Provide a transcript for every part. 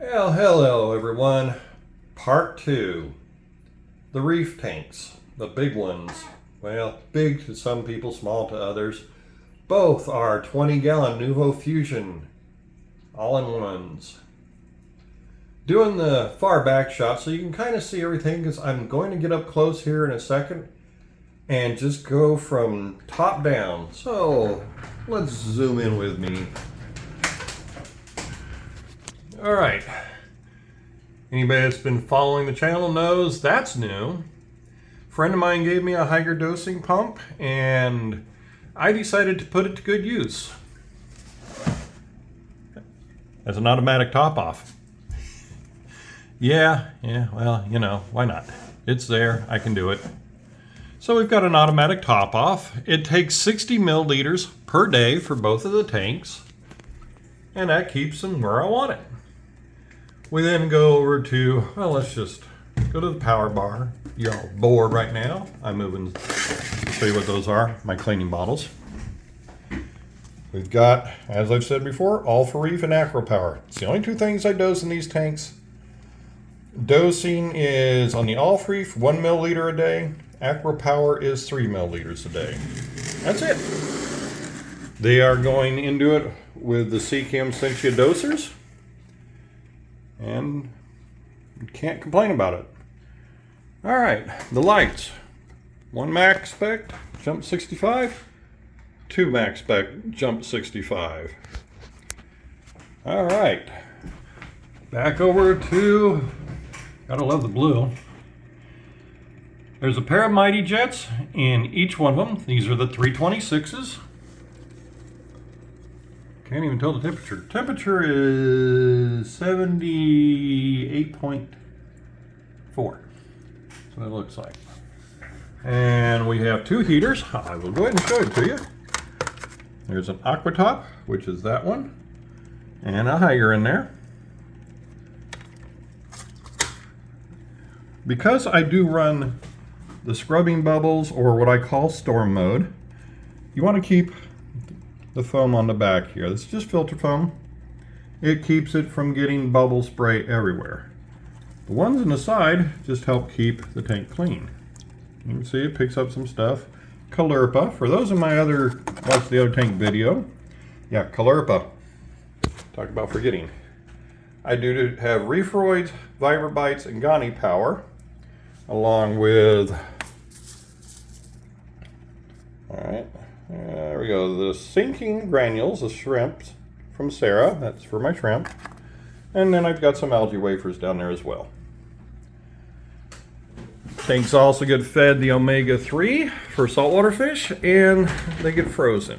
Well, hello everyone. Part 2. The reef tanks. The big ones. Well, big to some people, small to others. Both are 20-gallon Nuvo Fusion all-in-ones. Doing the far back shot so you can kind of see everything, because I'm going to get up close here in a second and just go from top down. So let's zoom in with me. All right. Anybody that's been following the channel knows that's new. A friend of mine gave me a higher dosing pump and I decided to put it to good use. As an automatic top off. Yeah, well, you know, why not? It's there, I can do it. So we've got an automatic top off. It takes 60 milliliters per day for both of the tanks. And that keeps them where I want it. We then go over to, well, let's just go to the power bar. You're all bored right now. I'm moving to show you what those are, my cleaning bottles. We've got, as I've said before, all for reef and acro power. It's the only two things I dose in these tanks. Dosing is on the all for reef 1 milliliter a day. Acro power is 3 milliliters a day. That's it. They are going into it with the CCAM Sentia dosers. And you can't complain about it. All right, the lights. 1 max spec, jump 65. 2 max spec, jump 65. All right, back over to, gotta love the blue. There's a pair of Mighty Jets in each one of them. These are the 326s. Can't even tell the temperature. Temperature is 78.4. That's what it looks like. And we have 2 heaters. I will go ahead and show it to you. There's an aqua top, which is that one, and a higher in there. Because I do run the scrubbing bubbles, or what I call storm mode, you want to keep the foam on the back here. This is just filter foam. It keeps it from getting bubble spray everywhere. The ones on the side just help keep the tank clean. You can see it picks up some stuff. Calurpa, for those of my other, watch the other tank video. Yeah, Calurpa. Talk about forgetting. I do have Reefroids, Vibrobites, and Gani Power, along with, alright, there we go, the sinking granules, the shrimps from Sarah, that's for my shrimp. And then I've got some algae wafers down there as well. Tanks also get fed the omega-3 for saltwater fish, and they get frozen.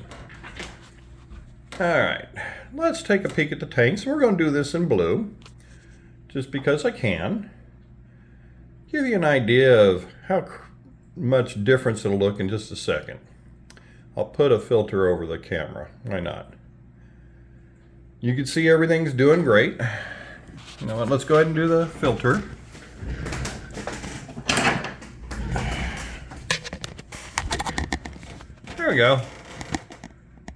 Alright, let's take a peek at the tanks. We're going to do this in blue, just because I can. Give you an idea of how much difference it'll look in just a second. I'll put a filter over the camera. Why not? You can see everything's doing great. You know what? Let's go ahead and do the filter. There we go.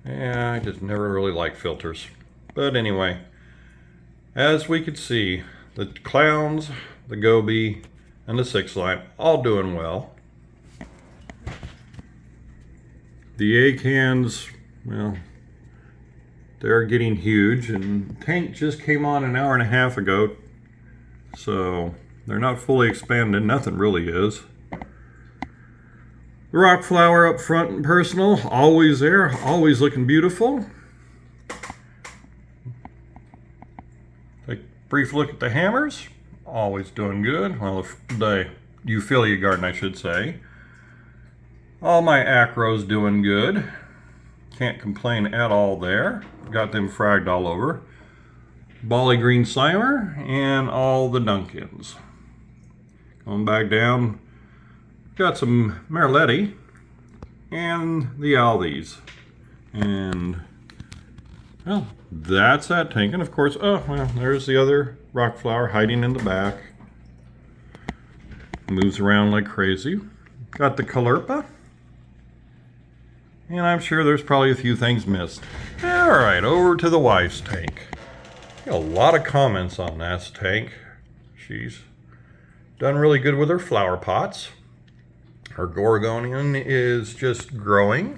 Yeah, I just never really liked filters. But anyway, as we could see, the clowns, the goby, and the 6-line all doing well. The egg cans, well, they're getting huge, and tank just came on an hour and a half ago, so they're not fully expanded. Nothing really is. The rock flower up front and personal, always there, always looking beautiful. Take a brief look at the hammers, always doing good. Well, the Euphilia garden, I should say. All my acros doing good. Can't complain at all there. Got them fragged all over. Bali green slimer and all the Duncans. Going back down, got some Mariletti and the Aldies. And, well, that's that tank. And of course, oh, well, there's the other rock flower hiding in the back. Moves around like crazy. Got the Calurpa. And I'm sure there's probably a few things missed. All right, over to the wife's tank. A lot of comments on that tank. She's done really good with her flower pots. Her Gorgonian is just growing.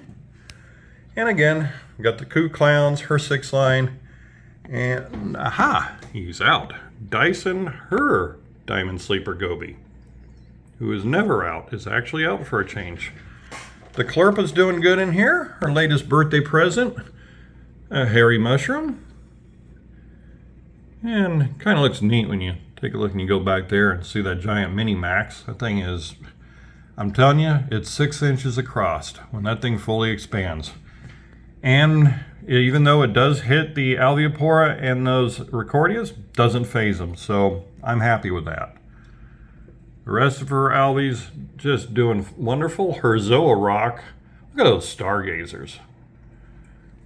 And again, got the Coo Clowns, her 6-line, and aha, he's out. Dyson, her Diamond Sleeper Goby, who is never out, is actually out for a change. The Chlorpa's doing good in here. Her latest birthday present, a hairy mushroom. And kind of looks neat when you take a look and you go back there and see that giant Mini Max. That thing is, I'm telling you, it's 6 inches across when that thing fully expands. And even though it does hit the Alveopora and those Ricordias, doesn't phase them. So I'm happy with that. The rest of her alves just doing wonderful. Her Zoa Rock, look at those stargazers.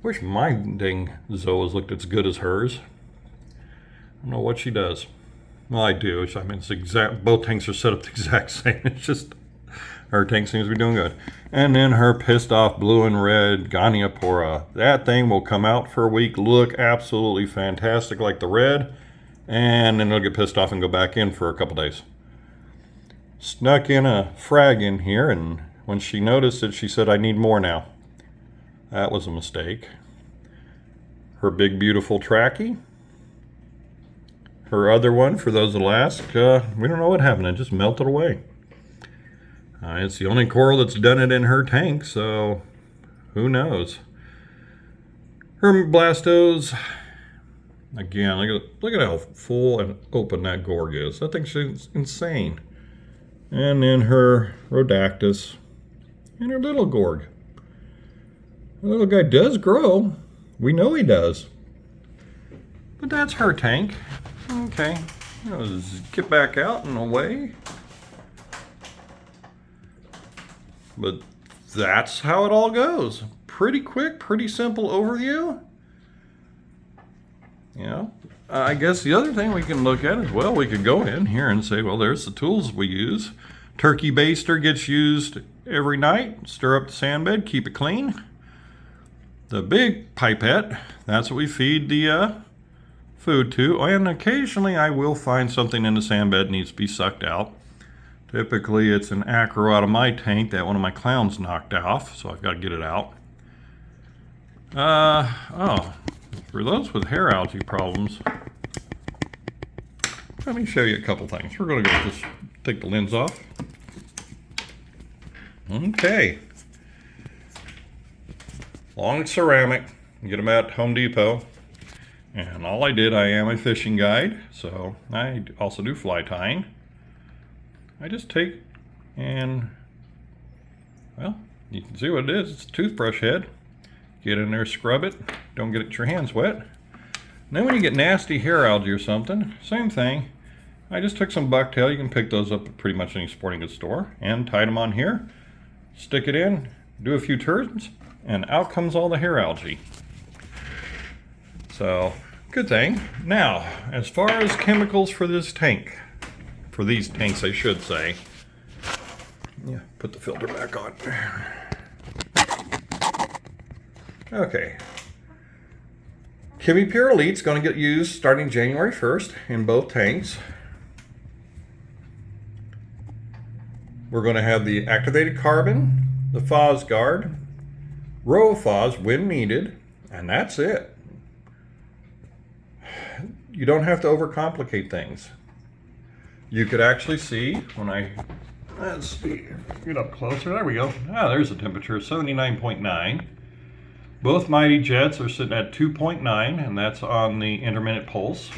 Wish my dang Zoas looked as good as hers. I don't know what she does. Well, I do. I mean, it's exact. Both tanks are set up the exact same. It's just her tank seems to be doing good. And then her pissed off blue and red Goniopora. That thing will come out for a week, look absolutely fantastic like the red, and then it'll get pissed off and go back in for a couple days. Snuck in a frag in here, and when she noticed it, she said, "I need more now." That was a mistake. Her big beautiful Tracky. Her other one, for those that'll ask, we don't know what happened. It just melted away. It's the only coral that's done it in her tank, so who knows? Her Blastos, again, look at how full and open that Gorg is. That thing's insane. And then her Rhodactus and her little Gorg. The little guy does grow. We know he does. But that's her tank. Okay, let's get back out and away. But that's how it all goes. Pretty quick, pretty simple overview. Yeah, I guess the other thing we can look at as well, we could go in here and say, well, there's the tools we use. Turkey baster gets used every night. Stir up the sand bed, keep it clean. The big pipette, that's what we feed the food to. And occasionally I will find something in the sand bed that needs to be sucked out. Typically it's an acro out of my tank that one of my clowns knocked off, so I've got to get it out. For those with hair algae problems, let me show you a couple things. We're going to go just take the lens off. Okay. Long ceramic. You get them at Home Depot. And all I did, I am a fishing guide, so I also do fly tying. I just take and, well, you can see what it is. It's a toothbrush head. Get in there, scrub it. Don't get your hands wet. And then when you get nasty hair algae or something, same thing. I just took some bucktail. You can pick those up at pretty much any sporting goods store. And tied them on here. Stick it in, do a few turns, and out comes all the hair algae. So, good thing. Now, as far as chemicals for this tank, for these tanks I should say, yeah, put the filter back on. Okay. ChemiPure Elite's going to get used starting January 1st in both tanks. We're going to have the activated carbon, the Phosguard, RoFos when needed, and that's it. You don't have to overcomplicate things. You could actually see when let's see, get up closer, there we go. Ah, there's the temperature, 79.9. Both Mighty Jets are sitting at 2.9, and that's on the intermittent pulse.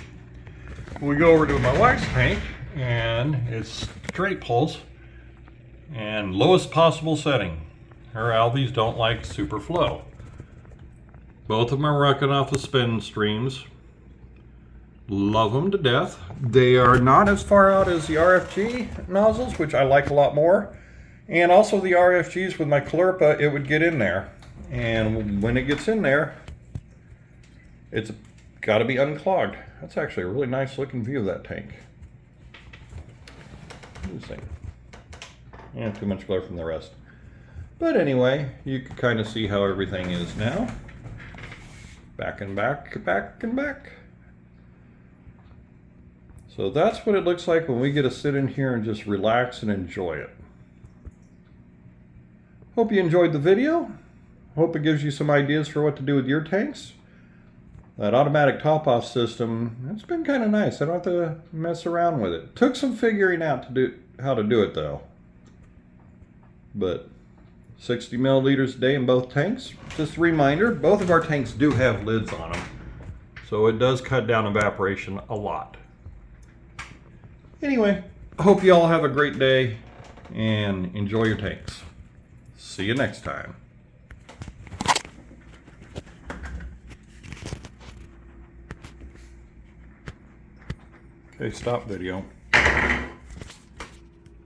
When we go over to my wife's tank, and it's straight pulse, and lowest possible setting. Her alves don't like super flow. Both of them are rocking off the spin streams. Love them to death. They are not as far out as the RFG nozzles, which I like a lot more. And also the RFGs with my Chlorpa, it would get in there. And when it gets in there, it's got to be unclogged. That's actually a really nice looking view of that tank. Let me see. Yeah, too much glare from the rest. But anyway, you can kind of see how everything is now. Back and back, back and back. So that's what it looks like when we get to sit in here and just relax and enjoy it. Hope you enjoyed the video. Hope it gives you some ideas for what to do with your tanks. That automatic top-off system, it's been kind of nice. I don't have to mess around with it. Took some figuring out to do how to do it though. But 60 milliliters a day in both tanks. Just a reminder, both of our tanks do have lids on them. So it does cut down evaporation a lot. Anyway, I hope you all have a great day and enjoy your tanks. See you next time. Okay, stop video.